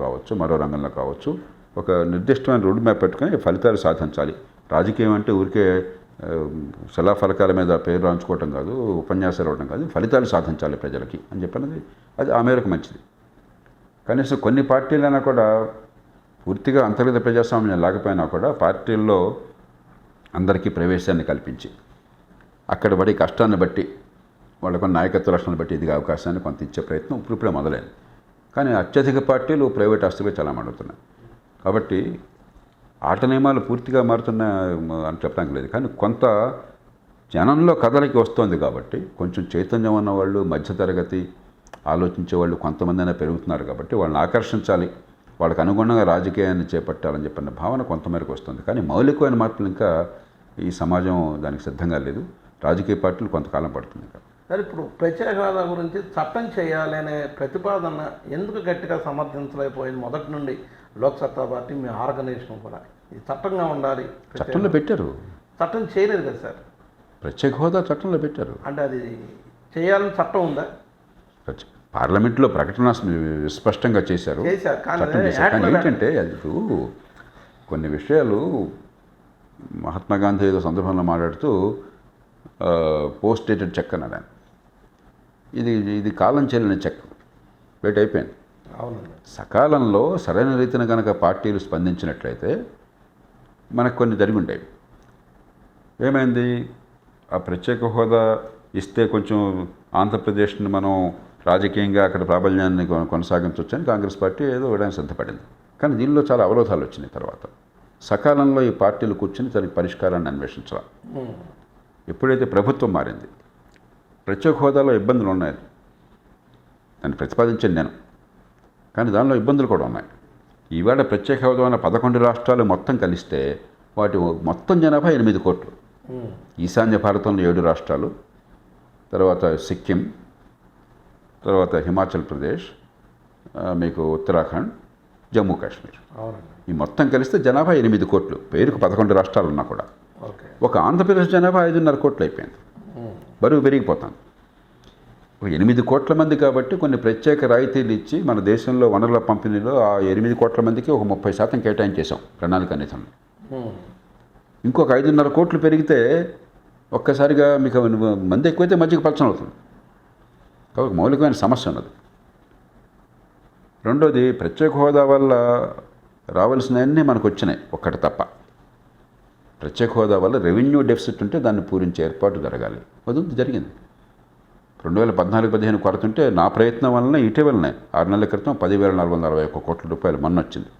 కావచ్చు ఒక నిర్దిష్టమైన రోడ్ మ్యాప్ పెట్టుకొని ఫలితాలు సాధించాలి. రాజకీయం అంటే ఊరికే శిలాఫలకాల మీద పేరు రాంచుకోవటం కాదు, ఉపన్యాసాలు ఇవ్వడం కాదు, ఫలితాలు సాధించాలి ప్రజలకి అని చెప్పినది అది ఆ మేరకు మంచిది. కనీసం కొన్ని పార్టీలైనా కూడా పూర్తిగా అంతర్గత ప్రజాస్వామ్యం లేకపోయినా కూడా పార్టీల్లో అందరికీ ప్రవేశాన్ని కల్పించి అక్కడ పడి కష్టాన్ని బట్టి వాళ్ళకున్న నాయకత్వ లక్షణాలను బట్టి ఇది అవకాశాన్ని కొంత ఇచ్చే ప్రయత్నం ఇప్పుడే మొదలైంది. కానీ అత్యధిక పార్టీలు ప్రైవేట్ ఆస్తులుగా చాలా మారుతున్నాయి. కాబట్టి ఆట నియమాలు పూర్తిగా మారుతున్నాయి అని చెప్పడానికి లేదు, కానీ కొంత జనంలో కదలికి వస్తుంది. కాబట్టి కొంచెం చైతన్యం ఉన్నవాళ్ళు, మధ్యతరగతి ఆలోచించే వాళ్ళు కొంతమంది పెరుగుతున్నారు. కాబట్టి వాళ్ళని ఆకర్షించాలి, వాళ్ళకి అనుగుణంగా రాజకీయాన్ని చేపట్టాలని చెప్పిన భావన కొంతమేరకు వస్తుంది. కానీ మౌలికమైన మార్పులు ఇంకా ఈ సమాజం దానికి సిద్ధంగా లేదు. రాజకీయ పార్టీలు కొంతకాలం పడుతుంది ఇంకా. సరే, ఇప్పుడు ప్రత్యేక హోదా గురించి చట్టం చేయాలి అనే ప్రతిపాదన ఎందుకు గట్టిగా సమర్థించలేకపోయింది మొదటి నుండి లోక్సత్తా పార్టీ మీ ఆర్గనైజేషన్ కూడా? ఇది చట్టంగా ఉండాలి. చట్టంలో పెట్టారు, చట్టం చేయలేదు కదా సార్. ప్రత్యేక హోదా చట్టంలో పెట్టారు. అంటే అది చేయాలని చట్టం ఉందా? పార్లమెంట్లో ప్రకటన స్పష్టంగా చేశారు, చట్టం చేశారు. కానీ ఏంటంటే అది కొన్ని విషయాలు మహాత్మా గాంధీ ఏదో సందర్భంలో మాట్లాడుతూ పోస్ట్ డేటెడ్ చెక్ అన్నాడు ఆయన. ఇది కాలం చెల్లిన చెక్, వెయిట్ అయిపోయింది. అవునండి. సకాలంలో సరైన రీతిన కనుక పార్టీలు స్పందించినట్లయితే మనకు కొన్ని జరిగి ఉండేవి. ఏమైంది? ఆ ప్రత్యేక హోదా ఇస్తే కొంచెం ఆంధ్రప్రదేశ్ని మనం రాజకీయంగా అక్కడ ప్రాబల్యాన్ని కొనసాగించవచ్చని కాంగ్రెస్ పార్టీ ఏదో ఇవ్వడానికి సిద్ధపడింది. కానీ దీనిలో చాలా అవరోధాలు వచ్చినాయి. తర్వాత సకాలంలో ఈ పార్టీలు కూర్చొని దానికి పరిష్కారాన్ని అన్వేషించాలి. ఎప్పుడైతే ప్రభుత్వం మారింది, ప్రత్యేక హోదాలో ఇబ్బందులు ఉన్నాయి, దాన్ని ప్రతిపాదించాను నేను. కానీ దానిలో ఇబ్బందులు కూడా ఉన్నాయి. ఈవేళ ప్రత్యేక హోదా ఉన్న 11 రాష్ట్రాలు మొత్తం కలిస్తే వాటి మొత్తం జనాభా 8 కోట్లు. ఈశాన్య భారతంలో 7 రాష్ట్రాలు, తర్వాత సిక్కిం, తర్వాత హిమాచల్ ప్రదేశ్, మీకు ఉత్తరాఖండ్, జమ్మూ కాశ్మీర్. ఈ మొత్తం కలిస్తే జనాభా 8 కోట్లు. పేరుకు 11 రాష్ట్రాలు ఉన్నా కూడా ఒక ఆంధ్రప్రదేశ్ జనాభా 5.5 కోట్లు అయిపోయింది. బరువు పెరిగిపోతుంది. ఒక 8 కోట్ల మంది కాబట్టి కొన్ని ప్రత్యేక రాయితీలు ఇచ్చి మన దేశంలో వనరుల పంపిణీలో ఆ 8 కోట్ల మందికి ఒక 30% కేటాయించేసాం ప్రణాళిక నిధులను. ఇంకొక 5.5 కోట్లు పెరిగితే ఒక్కసారిగా మీకు మంది ఎక్కువైతే మధ్యకి పలచన అవుతుంది. కాబట్టి మౌలికమైన సమస్య ఉన్నది. రెండోది, ప్రత్యేక హోదా వల్ల రావాల్సినవన్నీ మనకు వచ్చినాయి ఒక్కటి తప్ప. ప్రత్యేక హోదా వల్ల రెవెన్యూ డెఫిసిట్ ఉంటే దాన్ని పూరించే ఏర్పాటు జరగాలి. అది జరిగింది. 2014-15 కొరత ఉంటే నా ప్రయత్నం వలన ఇటీవలనే 6 నెలల క్రితం 10,461 కోట్ల రూపాయలు మొన్న వచ్చింది.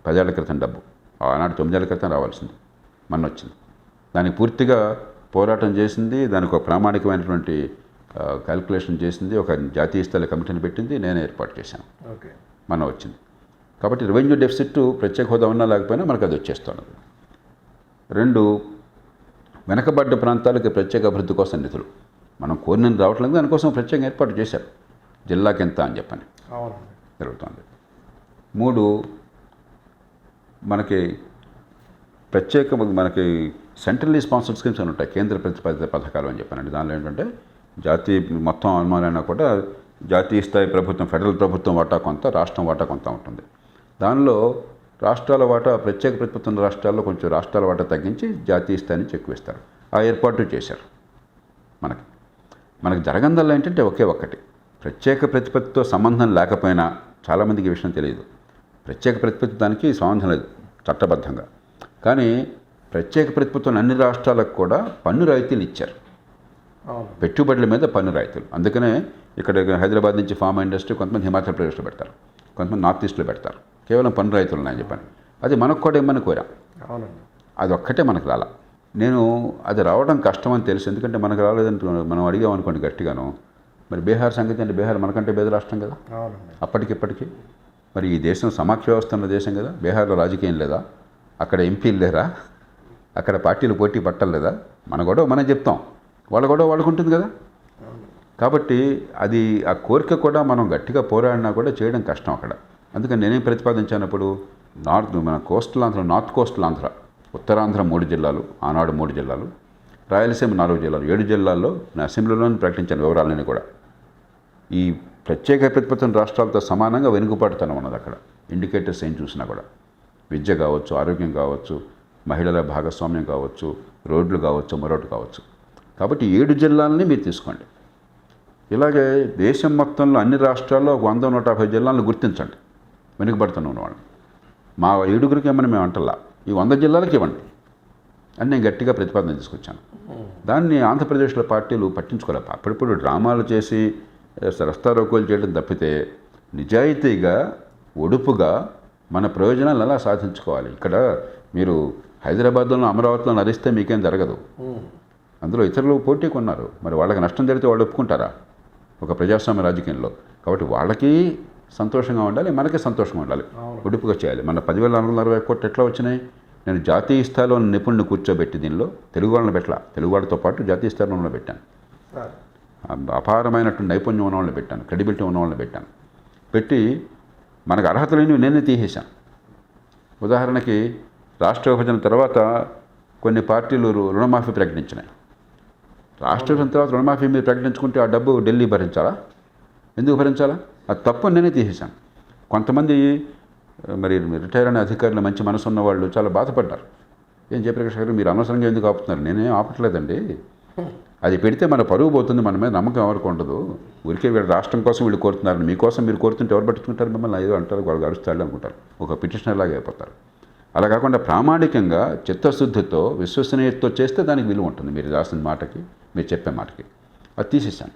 10 ఏళ్ల క్రితం డబ్బు, ఆనాడు 9 ఏళ్ల క్రితం రావాల్సింది, మొన్న వచ్చింది. దానికి పూర్తిగా పోరాటం చేసింది, దానికి ఒక ప్రామాణికమైనటువంటి క్యాల్కులేషన్ చేసింది, ఒక జాతీయ స్థాయి కమిటీని పెట్టింది, నేనే ఏర్పాటు చేశాను. మొన్న వచ్చింది. కాబట్టి రెవెన్యూ డెఫిసిట్ ప్రత్యేక హోదా ఉన్నా లేకపోయినా మనకు అది వచ్చేస్తున్నది. 2, వెనకబడ్డ ప్రాంతాలకి ప్రత్యేక అభివృద్ధి కోసం నిధులు మనం కోరిన రావట్లేదు, దానికోసం ప్రత్యేక ఏర్పాటు చేశారు. జిల్లాకి ఎంత అని చెప్పని జరుగుతుంది. 3, మనకి మనకి సెంట్రల్లీ స్పాన్సర్డ్ స్కీమ్స్ అని ఉంటాయి, కేంద్ర ప్రతిపాదిత పథకాలు అని చెప్పానండి. దానిలో ఏంటంటే జాతీయ మొత్తం అనుమానైనా కూడా జాతీయ స్థాయి ప్రభుత్వం, ఫెడరల్ ప్రభుత్వం వాటా కొంత, రాష్ట్రం వాటా కొంత ఉంటుంది. దానిలో రాష్ట్రాల వాటా, ప్రత్యేక ప్రతిపత్తున్న రాష్ట్రాల్లో కొంచెం రాష్ట్రాల వాటా తగ్గించి జాతీయ స్థాయి నుంచి ఎక్కువ ఇస్తారు. ఆ ఏర్పాటు చేశారు. మనకి జరగందల్లా ఏంటంటే ఒకే ఒక్కటి, ప్రత్యేక ప్రతిపత్తితో సంబంధం లేకపోయినా, చాలామందికి ఈ విషయం తెలియదు, ప్రత్యేక ప్రతిపత్తి దానికి సంబంధం లేదు చట్టబద్ధంగా. కానీ ప్రత్యేక ప్రతిపత్తున్న అన్ని రాష్ట్రాలకు కూడా పన్ను రాయితీలు ఇచ్చారు, పెట్టుబడుల మీద పన్ను రాయితీలు. అందుకనే ఇక్కడ హైదరాబాద్ నుంచి ఫార్మా ఇండస్ట్రీ కొంతమంది హిమాచల్ ప్రదేశ్లో పెడతారు, కొంతమంది నార్త్ ఈస్ట్లో పెడతారు, కేవలం పన్ను రాయితీలు ఉన్నాయని చెప్పాను. అది మనకు కూడా ఇమ్మని కోరాం. అది ఒక్కటే మనకు రాలా. నేను అది రావడం కష్టం అని తెలుసు, ఎందుకంటే మనకు రాలేదని మనం అడిగామనుకోండి గట్టిగాను. మరి బీహార్ సంగతి అంటే బీహార్ మనకంటే పేద రాష్ట్రం కదా అప్పటికిప్పటికీ. మరి ఈ దేశం సమాఖ్య వ్యవస్థ ఉన్న దేశం కదా, బీహార్లో రాజకీయం లేదా, అక్కడ ఎంపీలు లేరా, అక్కడ పార్టీలు పోటీ పట్టలేదా? మన గొడవ మనం చెప్తాం, వాళ్ళ గొడవ వాళ్ళకు ఉంటుంది కదా. కాబట్టి అది ఆ కోరిక కూడా మనం గట్టిగా పోరాడినా కూడా చేయడం కష్టం అక్కడ. అందుకని నేనేం ప్రతిపాదించినప్పుడు మన coastal Andhra, north coastal Andhra, Uttarandhra 3 జిల్లాలు, ఆనాడు 3 జిల్లాలు, రాయలసీమ 4 జిల్లాలు, 7 జిల్లాల్లో నా అసెంబ్లీలోనే ప్రకటించాను వివరాలన్నీ కూడా. ఈ ప్రత్యేక ప్రతిపత్తిన రాష్ట్రాలతో సమానంగా వెనుకబాటుతనం ఉన్నది అక్కడ. ఇండికేటర్స్ ఏం చూసినా కూడా విద్య కావచ్చు, ఆరోగ్యం కావచ్చు, మహిళల భాగస్వామ్యం కావచ్చు, రోడ్లు కావచ్చు, మరొకటి కావచ్చు. కాబట్టి 7 జిల్లాలని మీరు తీసుకోండి. ఇలాగే దేశం మొత్తంలో అన్ని రాష్ట్రాల్లో 100-150 జిల్లాలను గుర్తించండి వెనుకబడుతున్న ఉన్నవాళ్ళు. మా 7గురికి ఏమని మేము అంటల్లా, ఈ 100 జిల్లాలకి ఇవ్వండి అని నేను గట్టిగా ప్రతిపాదన తీసుకొచ్చాను. దాన్ని ఆంధ్రప్రదేశ్లో పార్టీలు పట్టించుకోలేక అప్పుడప్పుడు డ్రామాలు చేసి రస్తారోకోలు చేయడం తప్పితే నిజాయితీగా ఒడుపుగా మన ప్రయోజనాలు ఎలా సాధించుకోవాలి. ఇక్కడ మీరు హైదరాబాద్లో అమరావతిలో నరిస్తే మీకేం జరగదు. అందులో ఇతరులు పోటీకి ఉన్నారు. మరి వాళ్ళకి నష్టం జరిగితే వాళ్ళు ఒప్పుకుంటారా ఒక ప్రజాస్వామ్య రాజకీయంలో? కాబట్టి వాళ్ళకి సంతోషంగా ఉండాలి, మనకి సంతోషంగా ఉండాలి, ఒడుపుగా చేయాలి. మన 10,440 కోట్లు ఎట్లా వచ్చినాయి? నేను జాతీయ స్థాయిలో నిపుణులను కూర్చోబెట్టి దీనిలో తెలుగు వాళ్ళని పెట్టలా, తెలుగు వాళ్ళతో పాటు జాతీయ స్థాయిలో పెట్టాను. అపారమైనటువంటి నైపుణ్యం ఉన్న వాళ్ళని పెట్టాను, క్రెడిబిలిటీ ఉన్న వాళ్ళని పెట్టాను. పెట్టి మనకు అర్హత లేనివి నేనే తీసేశాను. ఉదాహరణకి రాష్ట్ర విభజన తర్వాత కొన్ని పార్టీలు రుణమాఫీ ప్రకటించినాయి. రాష్ట్ర విభజన తర్వాత రుణమాఫీ మీరు ప్రకటించుకుంటే ఆ డబ్బు ఢిల్లీ భరించాలా? ఎందుకు భరించాలా? అది తప్పు నేనే తీసేశాను. కొంతమంది మరి రిటైర్ అయిన అధికారులు, మంచి మనసు ఉన్న వాళ్ళు చాలా బాధపడ్డారు. ఏం జయప్రకాష్ గారు మీరు అనవసరంగా ఎందుకు ఆపుతున్నారు? నేనేం ఆపట్లేదండి. అది పెడితే మన పరువు పోతుంది, మన మీద నమ్మకం ఎవరికి ఉండదు. ఊరికే వీళ్ళు రాష్ట్రం కోసం వీళ్ళు కోరుతున్నారు, మీకోసం మీరు కోరుతుంటే ఎవరు పట్టించుకుంటారు? మిమ్మల్ని ఏదో అంటారు, వాళ్ళు అరుస్తాడు అనుకుంటారు, ఒక పిటిషనర్ లాగా అయిపోతారు. అలా కాకుండా ప్రామాణికంగా చిత్తశుద్ధితో విశ్వసనీయతతో చేస్తే దానికి విలువ ఉంటుంది. మీరు రాసిన మాటకి, మీరు చెప్పే మాటకి. అది తీసేశాను.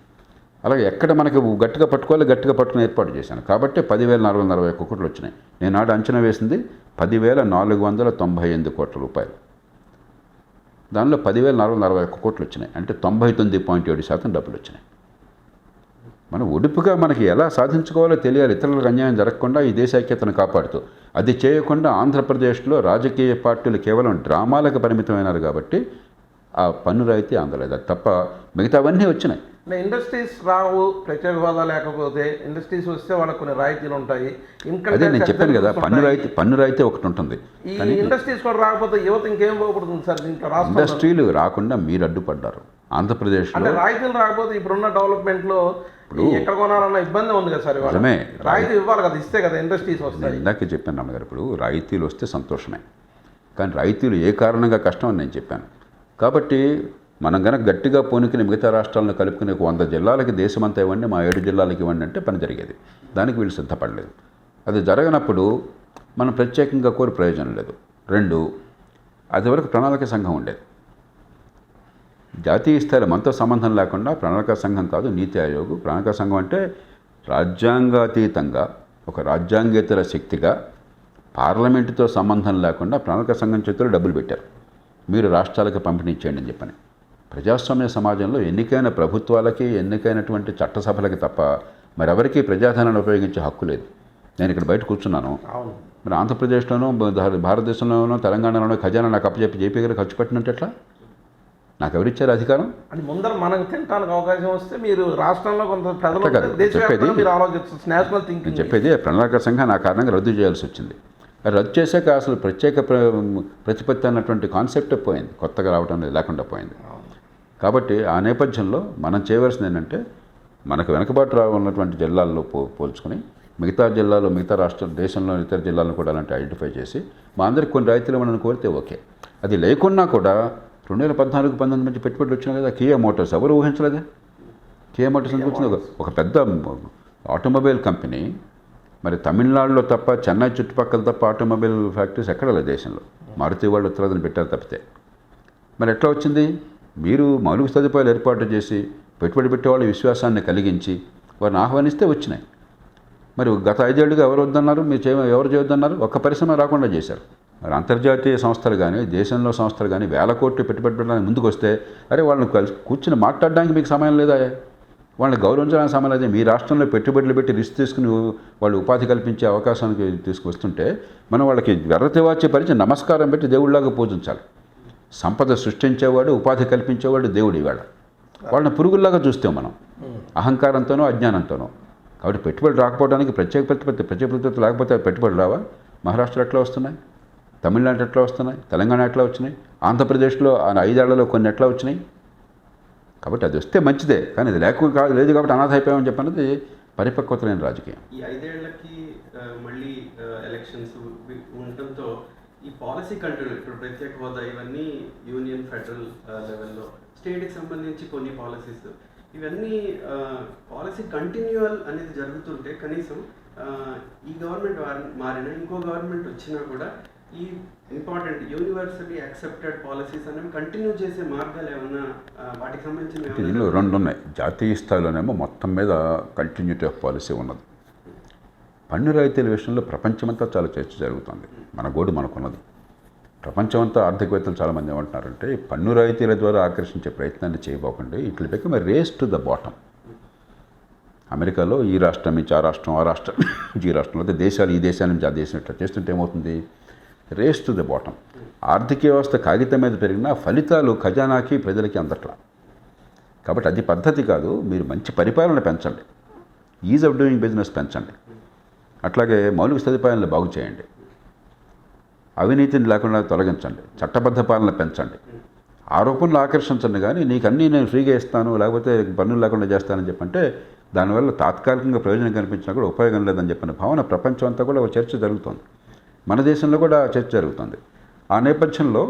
అలాగే ఎక్కడ మనకి గట్టిగా పట్టుకోవాలి, గట్టిగా పట్టుకుని ఏర్పాటు చేశాను. కాబట్టి 10,441 కోట్లు వచ్చినాయి. నేను నాడు అంచనా వేసింది 10,498 కోట్ల రూపాయలు. దానిలో 10,441 కోట్లు వచ్చినాయి. అంటే 99.7% డబ్బులు వచ్చినాయి. మనం ఒడుపుగా మనకి ఎలా సాధించుకోవాలో తెలియాలి. ఇతరులకు అన్యాయం జరగకుండా ఈ దేశ ఐక్యతను కాపాడుతూ. అది చేయకుండా ఆంధ్రప్రదేశ్లో రాజకీయ పార్టీలు కేవలం డ్రామాలకు పరిమితమైనారు కాబట్టి ఆ పన్ను రాయితీ అందలేదు. అది తప్ప మిగతావన్నీ వచ్చినాయి. ఇండస్ట్రీస్ రావు, ప్రత్యేక హోదా లేకపోతే ఇండస్ట్రీస్ వస్తే వాళ్ళకి కొన్ని రాయితీలు ఉంటాయి. అదే నేను చెప్పాను కదా, పన్ను రాయితీ ఒకటి ఉంటుంది. ఈ ఇండస్ట్రీస్ కూడా రాకపోతే యువత ఇంకేం బాగుపడుతుంది సార్? దీంట్లో రాష్ట్రం ఇండస్ట్రీలు రాకుండా మీరు అడ్డుపడ్డారు ఆంధ్రప్రదేశ్లో. అంటే రాయితీలు రాకపోతే ఇప్పుడున్న డెవలప్మెంట్లో ఎక్కడ కొనాలన్న ఇబ్బంది ఉంది కదా సార్. రాయితీ ఇవ్వాలి కదా, ఇస్తే కదా ఇండస్ట్రీస్ వస్తాయి. ఇందాకే చెప్పాను అమ్మగారు, ఇప్పుడు రాయితీలు వస్తే సంతోషమే, కానీ రాయితీలు ఏ కారణంగా కష్టం అని నేను చెప్పాను. కాబట్టి మనం కనుక గట్టిగా పోనుకుని మిగతా రాష్ట్రాలను కలుపుకుని 100 జిల్లాలకి దేశమంతా ఇవ్వండి, మా 7 జిల్లాలకి ఇవ్వండి అంటే పని జరిగేది. దానికి వీళ్ళు సిద్ధపడలేదు. అది జరగనప్పుడు మనం ప్రత్యేకంగా కోరి ప్రయోజనం లేదు. 2, అది వరకు ప్రణాళిక సంఘం ఉండేది. జాతీయ స్థాయిలో మనతో సంబంధం లేకుండా ప్రణాళిక సంఘం కాదు, నీతి ఆయోగ్. ప్రణాళిక సంఘం అంటే రాజ్యాంగాతీతంగా ఒక రాజ్యాంగేతర శక్తిగా పార్లమెంటుతో సంబంధం లేకుండా ప్రణాళిక సంఘం చేతుల్లో డబ్బులు పెట్టారు. మీరు రాష్ట్రాలకు పంపిణీ చేయండి అని చెప్పని. ప్రజాస్వామ్య సమాజంలో ఎన్నికైన ప్రభుత్వాలకి, ఎన్నికైనటువంటి చట్టసభలకి తప్ప మరెవరికీ ప్రజాధనాన్ని ఉపయోగించే హక్కు లేదు. నేను ఇక్కడ బయట కూర్చున్నాను, మరి ఆంధ్రప్రదేశ్లోనూ భారతదేశంలోనూ తెలంగాణలోనూ ఖజానా నాకు అప్పచెప్పి జేపీ గారు ఖర్చు పెట్టినట్టు ఎట్లా? నాకు ఎవరిచ్చారు అధికారం? అని ముందర మనకు తినడానికి అవకాశం వస్తే మీరు రాష్ట్రంలో కొంత చెప్పేది ప్రణాళిక సంఘం నా కారణంగా రద్దు చేయాల్సి వచ్చింది. అది రద్దు చేశాక అసలు ప్రత్యేక ప్రతిపత్తి అన్నటువంటి కాన్సెప్టే పోయింది, కొత్తగా రావడం లేకుండా పోయింది. కాబట్టి ఆ నేపథ్యంలో మనం చేయవలసింది ఏంటంటే మనకు వెనకబాటు ఉన్నటువంటి జిల్లాల్లో పోల్చుకొని మిగతా జిల్లాలో, మిగతా దేశంలో ఇతర జిల్లాలను కూడా అలాంటి ఐడెంటిఫై చేసి మా అందరికి కొన్ని రాయితీలు మనం కోరితే ఓకే. అది లేకున్నా కూడా 2014-19 నుంచి పెట్టుబడులు వచ్చినాయి కదా. కియా మోటార్స్ ఎవరు ఊహించలేదే? కియా మోటార్స్ ఎందుకు వచ్చింది? ఒక పెద్ద ఆటోమొబైల్ కంపెనీ. మరి తమిళనాడులో తప్ప, చెన్నై చుట్టుపక్కల తప్ప ఆటోమొబైల్ ఫ్యాక్టరీస్ ఎక్కడ లేదు దేశంలో. మారుతి వాళ్ళు ఉత్తరాదిని పెట్టారు తప్పితే. మరి ఎట్లా వచ్చింది? మీరు మౌలిక సదుపాయాలు ఏర్పాటు చేసి పెట్టుబడి పెట్టేవాళ్ళ విశ్వాసాన్ని కలిగించి వారిని ఆహ్వానిస్తే వచ్చినాయి. మరి గత 5 ఏళ్ళుగా ఎవరు వద్దన్నారు? ఎవరు చేయొద్దన్నారు? ఒక్క పరిశ్రమ రాకుండా చేశారు. మరి అంతర్జాతీయ సంస్థలు కానీ, దేశంలో సంస్థలు కానీ 1000 కోట్లు పెట్టుబడి పెట్టడానికి ముందుకు వస్తే అరే వాళ్ళని కూర్చుని మాట్లాడడానికి మీకు సమయం లేదా? వాళ్ళని గౌరవించడానికి సమయం లేదా? మీ రాష్ట్రంలో పెట్టుబడులు పెట్టి రిస్క్ తీసుకుని వాళ్ళు ఉపాధి కల్పించే అవకాశానికి తీసుకొస్తుంటే మనం వాళ్ళకి వెర్రతివాచే పరిచి నమస్కారం పెట్టి దేవుడిలాగా పూజించాలి. సంపద సృష్టించేవాడు, ఉపాధి కల్పించేవాడు దేవుడు. ఇవాళ వాళ్ళని పురుగుల్లాగా చూస్తాం మనం, అహంకారంతోనో అజ్ఞానంతోనో. కాబట్టి పెట్టుబడులు రాకపోవడానికి ప్రత్యేక ప్రతిపత్తి లేకపోతే పెట్టుబడులు రావా? మహారాష్ట్ర ఎట్లా వస్తున్నాయి? తమిళనాడు ఎట్లా వస్తున్నాయి? తెలంగాణ ఎట్లా వచ్చినాయి? ఆంధ్రప్రదేశ్లో 5 ఏళ్లలో కొన్ని ఎట్లా వచ్చినాయి? కాబట్టి అది వస్తే మంచిదే, కానీ అది లేదు కాబట్టి అనాథ అయిపోయామని చెప్పన్నది పరిపక్వత లేని రాజకీయం. ఈ 5 ఏళ్లకి మళ్ళీ ఎలక్షన్స్ ఉండటంతో ఈ పాలసీ కంటిన్యూ, ఇప్పుడు ప్రత్యేక హోదా ఇవన్నీ యూనియన్ ఫెడరల్ లెవెల్లో, స్టేట్కి సంబంధించి కొన్ని పాలసీస్, ఇవన్నీ పాలసీ కంటిన్యూవల్ అనేది జరుగుతుంటే కనీసం ఈ గవర్నమెంట్ మారినా ఇంకో గవర్నమెంట్ వచ్చినా కూడా ఈ ఇంపార్టెంట్ యూనివర్సల్లీ యాక్సెప్టెడ్ పాలసీస్ అనేవి కంటిన్యూ చేసే మార్గాలు ఏమైనా వాటికి సంబంధించిన దీనిలో 2 ఉన్నాయి. జాతీయ స్థాయిలోనేమో మొత్తం మీద కంటిన్యూటీ ఆఫ్ పాలసీ ఉన్నది. పన్ను రాయితీల విషయంలో ప్రపంచమంతా చాలా చర్చ జరుగుతుంది. మన గోడు మనకున్నది. ప్రపంచమంతా ఆర్థికవేత్తలు చాలామంది ఏమంటున్నారంటే పన్ను రాయితీల ద్వారా ఆకర్షించే ప్రయత్నాన్ని చేయబోకండి, ఇట్లా become a race to the bottom. అమెరికాలో ఈ రాష్ట్రం నుంచి ఆ రాష్ట్రం, ఆ రాష్ట్రం ఈ రాష్ట్రంలో, అయితే దేశాలు ఈ దేశాల నుంచి ఆ దేశం ఇట్లా చేస్తుంటే ఏమవుతుంది? Race to the bottom. ఆర్థిక వ్యవస్థ కాగితం మీద పెరిగినా ఫలితాలు ఖజానాకి ప్రజలకి అందట్లా. కాబట్టి అది పద్ధతి కాదు. మీరు మంచి పరిపాలన పెంచండి, ఈజ్ ఆఫ్ డూయింగ్ బిజినెస్ పెంచండి, అట్లాగే మౌలిక సదుపాయాలను బాగు చేయండి, అవినీతిని లేకుండా తొలగించండి, చట్టబద్ధ పాలన పెంచండి, ఆరోపణలు ఆకర్షించండి. కానీ నీకు అన్నీ నేను ఫ్రీగా ఇస్తాను లేకపోతే పన్నులు లేకుండా చేస్తానని చెప్పంటే దానివల్ల తాత్కాలికంగా ప్రయోజనం కనిపించినా కూడా ఉపయోగం లేదని చెప్పిన భావన ప్రపంచం అంతా కూడా ఒక చర్చ జరుగుతుంది. మన దేశంలో కూడా చర్చ జరుగుతుంది. ఆ నేపథ్యంలో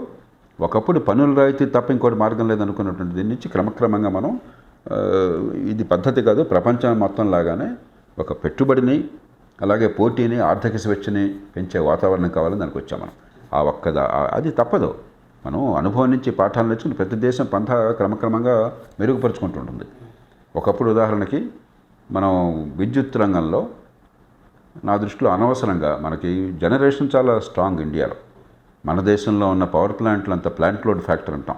ఒకప్పుడు పన్నుల రాయితీ తప్ప ఇంకోటి మార్గం లేదనుకున్నటువంటి దీని నుంచి క్రమక్రమంగా మనం ఇది పద్ధతి కాదు, ప్రపంచం మొత్తం లాగానే ఒక పెట్టుబడిని అలాగే పోటీని ఆర్థిక స్వేచ్ఛని పెంచే వాతావరణం కావాలని దానికి వచ్చాం మనం. అది తప్పదు. మనం అనుభవం నుంచి పాఠాలు నేర్చుకుని ప్రతి దేశం పంథ క్రమక్రమంగా మెరుగుపరుచుకుంటుంటుంది. ఒకప్పుడు ఉదాహరణకి మనం విద్యుత్ రంగంలో నా దృష్టిలో అనవసరంగా మనకి జనరేషన్ చాలా స్ట్రాంగ్ ఇండియాలో. మన దేశంలో ఉన్న పవర్ ప్లాంట్లు అంత ప్లాంట్ లోడ్ ఫ్యాక్టర్ అంటాం,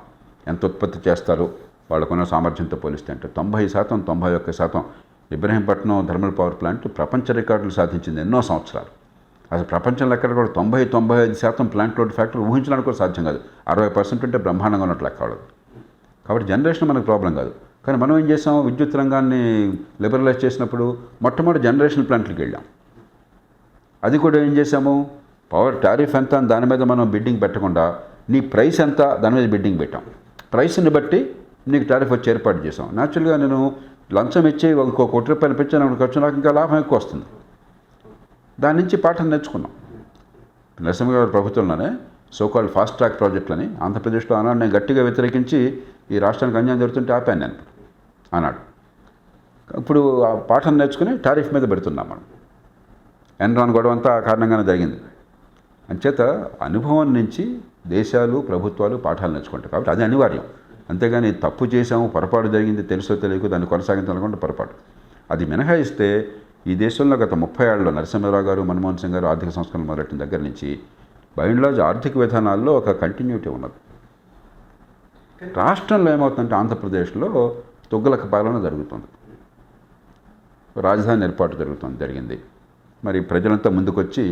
ఎంత ఉత్పత్తి చేస్తారు వాళ్ళకున్న సామర్థ్యంతో పోలిస్తే అంటే 90%, 91% ఇబ్రహీంపట్నం థర్మల్ పవర్ ప్లాంట్ ప్రపంచ రికార్డులు సాధించింది ఎన్నో సంవత్సరాలు. అసలు ప్రపంచంలో ఎక్కడ కూడా 90-95% ప్లాంట్ లోడ్ ఫ్యాక్టర్ ఊహించడానికి కూడా సాధ్యం కాదు. 60% ఉంటే బ్రహ్మాండంగా ఉన్నట్లు లెక్క కావడం. కాబట్టి జనరేషన్ మనకు ప్రాబ్లం కాదు. కానీ మనం ఏం చేసాం, విద్యుత్ రంగాన్ని లిబరలైజ్ చేసినప్పుడు మొట్టమొదటి జనరేషన్ ప్లాంట్లకు వెళ్ళాం. అది కూడా ఏం చేసాము, పవర్ టారిఫ్ ఎంత దాని మీద మనం బిడ్డింగ్ పెట్టకుండా నీ ప్రైస్ ఎంత దాని మీద బిడ్డింగ్ పెట్టాం. ప్రైస్ని బట్టి నీకు టారిఫ్ వచ్చి ఏర్పాటు చేసాం. న్యాచురల్గా నేను లంచం ఇచ్చి ఇంకో ₹1 పెంచాను ఖర్చు, నాకు ఇంకా లాభం ఎక్కువ వస్తుంది. దాని నుంచి పాఠం నేర్చుకున్నాం. నరసింహ గారి ప్రభుత్వంలోనే సోకాల్డ్ ఫాస్ట్ ట్రాక్ ప్రాజెక్టులని ఆంధ్రప్రదేశ్లో ఆనాడు నేను గట్టిగా వ్యతిరేకించి ఈ రాష్ట్రానికి అన్యాయం జరుగుతుంటే ఆపాను నేను ఆనాడు. ఇప్పుడు ఆ పాఠం నేర్చుకుని టారిఫ్ మీద పెడుతున్నాం మనం. ఎన్రాన్ గొడవ అంతా ఆ కారణంగానే జరిగింది. అంచేత అనుభవం నుంచి దేశాలు ప్రభుత్వాలు పాఠాలు నేర్చుకుంటాయి. కాబట్టి అది అనివార్యం. అంతేగాని తప్పు చేసాము, పొరపాటు జరిగింది, తెలుసో తెలియకు దాన్ని కొనసాగించాలనుకుంటే పొరపాటు. అది మినహాయిస్తే ఈ దేశంలో గత 30 ఏళ్లలో నరసింహారావు గారు, మన్మోహన్ సింగ్ గారు ఆర్థిక సంస్కరణలు మొదలెట్టిన దగ్గర నుంచి బై అండ్ లార్జ్ ఆర్థిక విధానాల్లో ఒక కంటిన్యూటీ ఉన్నది. రాష్ట్రంలో ఏమవుతుందంటే ఆంధ్రప్రదేశ్లో తుగ్గలక పాలన జరుగుతుంది, రాజధాని ఏర్పాటు జరిగింది. మరి ప్రజలంతా ముందుకొచ్చి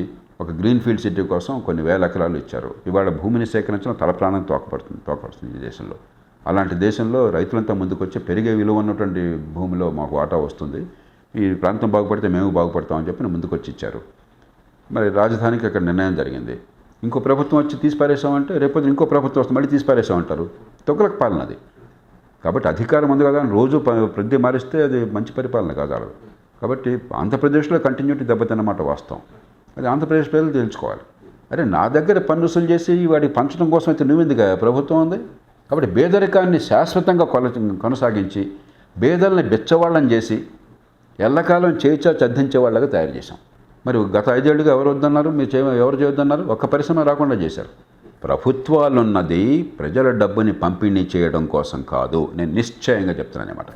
ఒక గ్రీన్ ఫీల్డ్ సిటీ కోసం కొన్ని వేల ఎకరాలు ఇచ్చారు. ఇవాళ భూమిని సేకరించడం తల ప్రాణం తోకపడుతుంది ఈ దేశంలో. అలాంటి దేశంలో రైతులంతా ముందుకొచ్చి పెరిగే విలువ ఉన్నటువంటి భూమిలో మాకు వాటా వస్తుంది, ఈ ప్రాంతం బాగుపడితే మేము బాగుపడతామని చెప్పి ముందుకొచ్చి ఇచ్చారు. మరి రాజధానికి అక్కడ నిర్ణయం జరిగింది. ఇంకో ప్రభుత్వం వచ్చి తీసిపారేసామంటే రేపు ఇంకో ప్రభుత్వం వస్తే మళ్ళీ తీసిపారేసామంటారు. తొక్కలకు పాలన అది. కాబట్టి అధికారం ఉంది కదా అని రోజు ప్రతి మారిస్తే అది మంచి పరిపాలన కాదు. కాబట్టి ఆంధ్రప్రదేశ్లో కంటిన్యూటీ దెబ్బతిన్నమాట వాస్తవం. అది ఆంధ్రప్రదేశ్ ప్రజలు తెలుసుకోవాలి. అరే నా దగ్గర పన్ను వసూలు చేసి వాడికి పంచడం కోసం అయితే నువ్వెందుకు ప్రభుత్వం ఉంది. కాబట్టి పేదరికాన్ని శాశ్వతంగా కొనసాగించి పేదల్ని బెచ్చవాళ్ళని చేసి ఎల్లకాలం చేయిచా చద్దించే వాళ్ళగా తయారు చేశాం. మరి గత 5 ఏళ్ళుగా ఎవరు వద్దన్నారు, ఎవరు చేయొద్దన్నారు? ఒక్క పరిశ్రమ రాకుండా చేశారు. ప్రభుత్వాలున్నది ప్రజల డబ్బుని పంపిణీ చేయడం కోసం కాదు, నేను నిశ్చయంగా చెప్తున్నాను అన్నమాట.